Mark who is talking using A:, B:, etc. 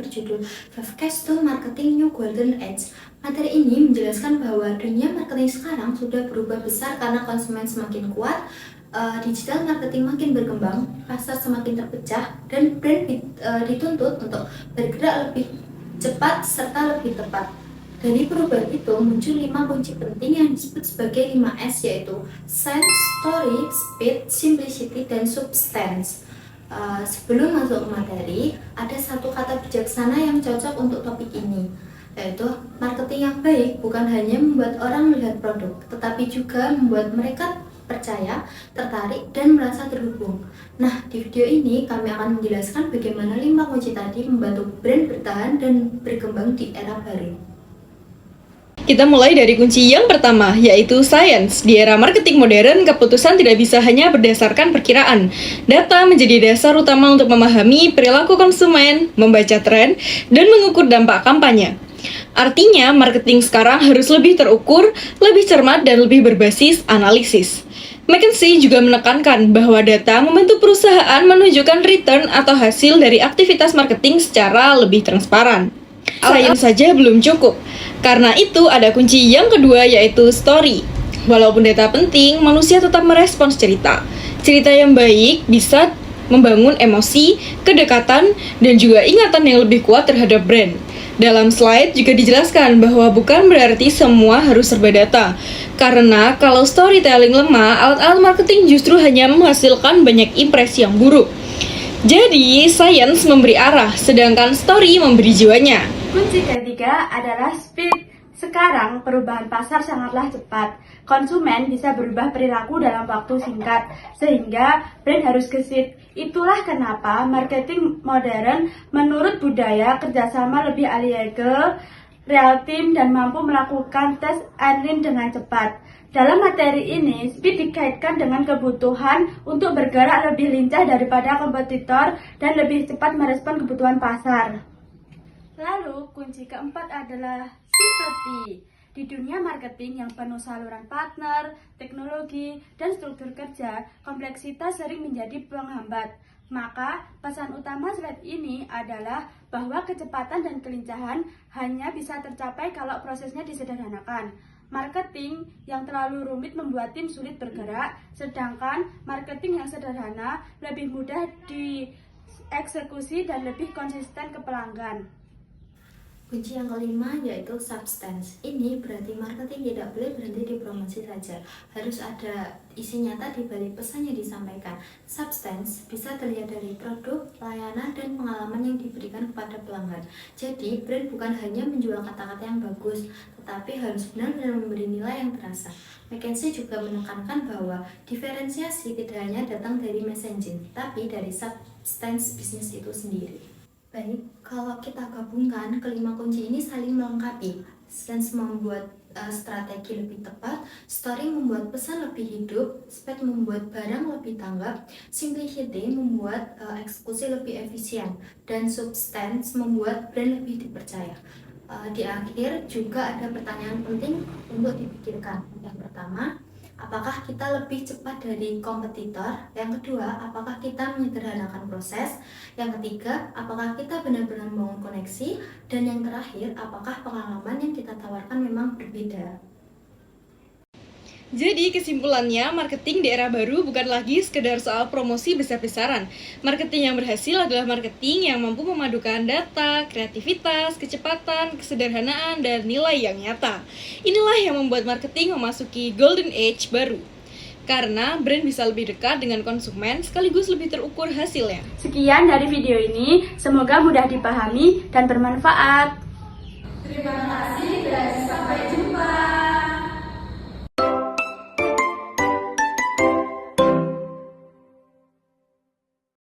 A: berjudul 5 Keys to Marketing New Golden Age. Materi ini menjelaskan bahwa dunia marketing sekarang sudah berubah besar karena konsumen semakin kuat, digital marketing makin berkembang, pasar semakin terpecah, dan brand dituntut untuk bergerak lebih cepat serta lebih tepat. Dari perubahan itu muncul 5 kunci penting yang disebut sebagai 5S, yaitu Sense, Story, Speed, Simplicity, dan Substance. Sebelum masuk ke materi, ada satu kata bijaksana yang cocok untuk topik ini, yaitu marketing yang baik bukan hanya membuat orang melihat produk, tetapi juga membuat mereka percaya, tertarik, dan merasa terhubung. Nah, di video ini kami akan menjelaskan bagaimana 5 kunci tadi membantu brand bertahan dan berkembang di era baru.
B: Kita mulai dari kunci yang pertama, yaitu science. Di era marketing modern, keputusan tidak bisa hanya berdasarkan perkiraan. Data menjadi dasar utama untuk memahami perilaku konsumen, membaca tren, dan mengukur dampak kampanye. Artinya, marketing sekarang harus lebih terukur, lebih cermat, dan lebih berbasis analisis. McKinsey juga menekankan bahwa data membantu perusahaan menunjukkan return atau hasil dari aktivitas marketing secara lebih transparan. Science saja belum cukup. Karena itu ada kunci yang kedua, yaitu story. Walaupun data penting, manusia tetap merespons cerita. Cerita yang baik bisa membangun emosi, kedekatan, dan juga ingatan yang lebih kuat terhadap brand. Dalam slide juga dijelaskan bahwa bukan berarti semua harus serba data. Karena kalau storytelling lemah, alat-alat marketing justru hanya menghasilkan banyak impresi yang buruk. Jadi, science memberi arah, sedangkan story memberi jiwanya.
C: Kunci ketiga adalah speed. Sekarang perubahan pasar sangatlah cepat. Konsumen bisa berubah perilaku dalam waktu singkat, sehingga brand harus gesit. Itulah kenapa marketing modern menurut budaya kerjasama lebih aliege, real time, dan mampu melakukan tes and learn dengan cepat. Dalam materi ini, speed dikaitkan dengan kebutuhan untuk bergerak lebih lincah daripada kompetitor dan lebih cepat merespon kebutuhan pasar. Lalu, kunci keempat adalah simplicity. Di dunia marketing yang penuh saluran partner, teknologi, dan struktur kerja, kompleksitas sering menjadi penghambat. Maka, pesan utama slide ini adalah bahwa kecepatan dan kelincahan hanya bisa tercapai kalau prosesnya disederhanakan. Marketing yang terlalu rumit membuat tim sulit bergerak, sedangkan marketing yang sederhana lebih mudah dieksekusi dan lebih konsisten ke pelanggan.
A: Kunci yang kelima yaitu substance. Ini berarti marketing tidak boleh berhenti di promosi saja. Harus ada isi nyata di balik pesan yang disampaikan. Substance bisa terlihat dari produk, layanan, dan pengalaman yang diberikan kepada pelanggan. Jadi, brand bukan hanya menjual kata-kata yang bagus, tetapi harus benar-benar memberi nilai yang terasa. McKinsey juga menekankan bahwa diferensiasi tidak hanya datang dari messaging, tapi dari substance bisnis itu sendiri. Baik, kalau kita gabungkan, kelima kunci ini saling melengkapi. Sense membuat strategi lebih tepat, story membuat pesan lebih hidup, speed membuat barang lebih tanggap, simplicity membuat eksekusi lebih efisien, dan substance membuat brand lebih dipercaya. Di akhir juga ada pertanyaan penting untuk dipikirkan. Yang pertama, apakah kita lebih cepat dari kompetitor? Yang kedua, apakah kita menyederhanakan proses? Yang ketiga, apakah kita benar-benar membangun koneksi? Dan yang terakhir, apakah pengalaman yang kita tawarkan memang berbeda?
B: Jadi kesimpulannya, marketing di era baru bukan lagi sekedar soal promosi besar-besaran. Marketing yang berhasil adalah marketing yang mampu memadukan data, kreativitas, kecepatan, kesederhanaan, dan nilai yang nyata. Inilah yang membuat marketing memasuki golden age baru. Karena brand bisa lebih dekat dengan konsumen sekaligus lebih terukur hasilnya.
C: Sekian dari video ini, semoga mudah dipahami dan bermanfaat.
D: Terima kasih dan sampai